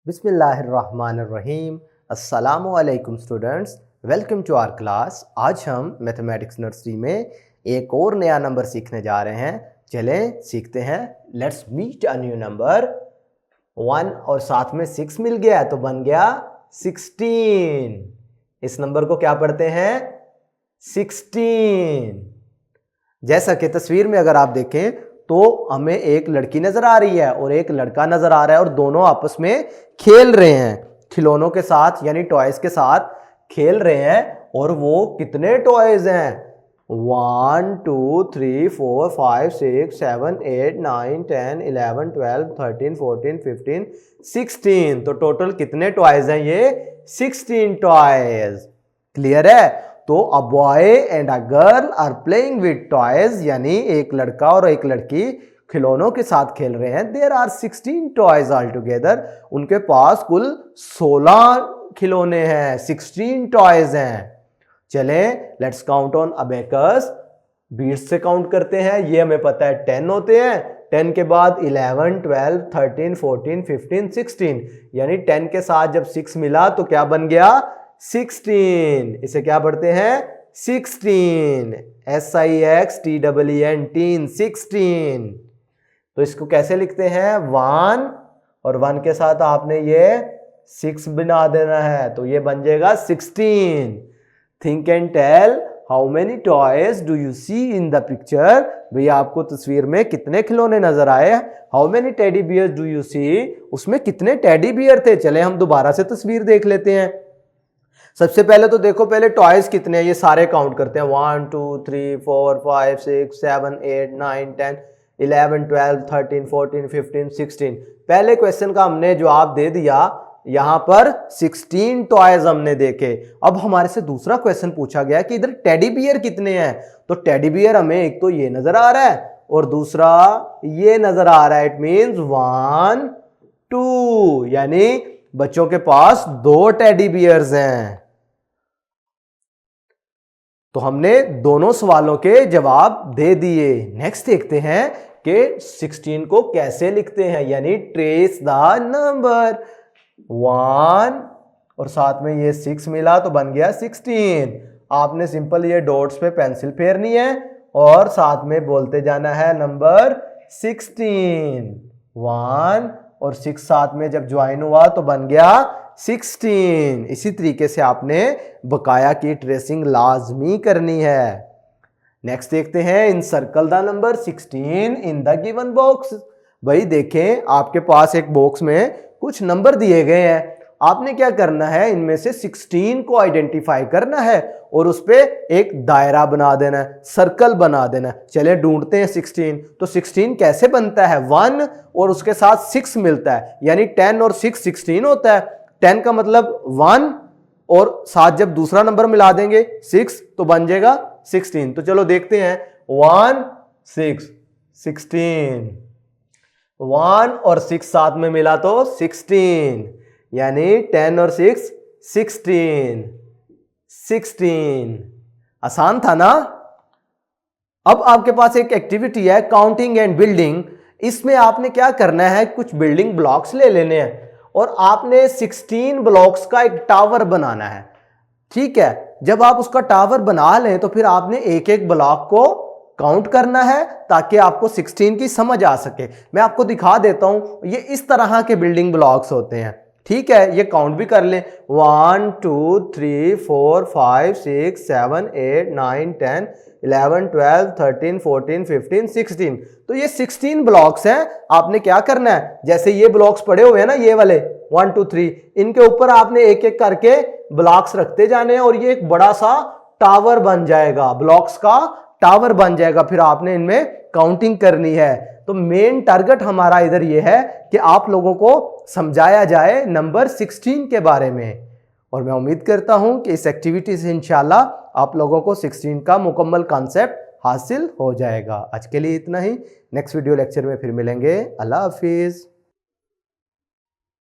बिस्मिल्लाहिर्रहमानिर्रहीम। अस्सलामु अलैकुम students, welcome to our class. आज हम मैथमेटिक्स नर्सरी में एक और नया नंबर सीखने जा रहे हैं। चलें सीखते हैं। Let's meet a new number. 1 और साथ में 6 मिल गया तो बन गया 16। इस नंबर को क्या पढ़ते हैं? 16। जैसा कि तस्वीर में अगर आप देखें तो हमें एक लड़की नजर आ रही है और एक लड़का नजर आ रहा है और दोनों आपस में खेल रहे हैं, खिलौनों के साथ यानी टॉयज के साथ खेल रहे हैं। और वो कितने टॉयज हैं? 1 2 3 4 5 6 7 8 9 10 11 12 13 14 15 16। तो टोटल कितने टॉयज हैं? ये 16 टॉयज। क्लियर है? तो a boy and a girl are playing with toys, यानी एक लड़का और एक लड़की खिलौनों के साथ खेल रहे हैं। There are 16 toys all together. उनके पास कुल 16 खिलौने हैं, 16 टॉयज हैं। चलें let's count on abacus. Beads से काउंट करते हैं। ये हमें पता है 10 होते हैं। 10 के बाद 11 12 13 14 15 16, यानी 10 के साथ जब 6 मिला तो क्या बन गया? 16। इसे क्या पढ़ते हैं? 16। SIXTEEN, tin, 16। तो इसको कैसे लिखते हैं? 1 और 1 के साथ आपने ये 6 बना देना है तो ये बन जाएगा 16। Think and tell how many toys do you see in the picture. भैया आपको तस्वीर में कितने खिलौने नजर आए? How many teddy bears do you see, उसमें कितने टेडी बियर थे? चले हम दोबारा से तस्वीर देख लेते हैं। सबसे पहले तो देखो, पहले टॉयज कितने हैं ये सारे काउंट करते हैं। 1 2 3 4 5 6 7 8 9 10 11 12 13 14 15 16। पहले क्वेश्चन का हमने जवाब दे दिया, यहां पर 16 टॉयज हमने देखे। अब हमारे से दूसरा क्वेश्चन पूछा गया कि इधर टेडी बियर कितने हैं। तो टेडी बियर हमें एक तो ये नजर आ रहा है और दूसरा ये नजर आ रहा है। इट मींस 1 2, यानी बच्चों के पास 2 टेडी बियर्स हैं। तो हमने दोनों सवालों के जवाब दे दिए। नेक्स्ट देखते हैं कि 16 को कैसे लिखते हैं, यानी ट्रेस द नंबर। 1 और साथ में ये 6 मिला तो बन गया 16। आपने सिंपल ये डॉट्स पे पेंसिल फेरनी है और साथ में बोलते जाना है नंबर 16। 1 और 6 साथ में जब ज्वाइन हुआ तो बन गया 16। इसी तरीके से आपने बकाया की ट्रेसिंग लाजमी करनी है। नेक्स्ट देखते हैं, encircle the number 16 in the given box. भाई देखें आपके पास एक बॉक्स में कुछ नंबर दिए गए हैं। आपने क्या करना है? इनमें से 16 को आइडेंटिफाई करना है और उस पे एक दायरा बना देना है, सर्कल बना देना है। चलिए ढूंढते हैं 16। तो 16 कैसे बनता है? 1 और उसके साथ 6 मिलता है, यानी 10 और 6 16 होता है। 10 का मतलब 1 और साथ जब दूसरा नंबर मिला देंगे 6 तो बन जाएगा 16। तो चलो देखते हैं। 1 6 16, 1 और 6 साथ में मिला तो 16, यानी 10 और 6 16। 16 आसान था ना? अब आपके पास एक एक्टिविटी है काउंटिंग एंड बिल्डिंग। इसमें आपने क्या करना है? कुछ बिल्डिंग ब्लॉक्स ले लेने हैं और आपने 16 ब्लॉक्स का एक टावर बनाना है। ठीक है, जब आप उसका टावर बना लें तो फिर आपने एक एक ब्लॉक को काउंट करना है ताकि आपको 16 की समझ आ सके। मैं आपको दिखा देता हूं, ये इस तरह के बिल्डिंग ब्लॉक्स होते हैं। ठीक है, ये काउंट भी कर लें। 1 2 3 4 5 6 7 8 9 10 11 12 13 14 15 16। तो ये 16 ब्लॉक्स हैं। आपने क्या करना है? जैसे ये ब्लॉक्स पड़े हुए हैं ना, ये वाले 1 2 3, इनके ऊपर आपने एक एक करके ब्लॉक्स रखते जाने हैं और ये एक बड़ा सा टावर बन जाएगा, ब्लॉक्स का टावर बन जाएगा। फिर आपने इनमें काउंटिंग करनी है। तो मेन टारगेट हमारा इधर ये है कि आप लोगों को समझाया जाए नंबर 16 के बारे में। और मैं उम्मीद करता हूं कि इस एक्टिविटी से इंशाल्लाह आप लोगों को 16 का मुकम्मल कॉन्सेप्ट हासिल हो जाएगा। आज के लिए इतना ही। नेक्स्ट वीडियो लेक्चर में फिर मिलेंगे। अल्लाह हाफिज।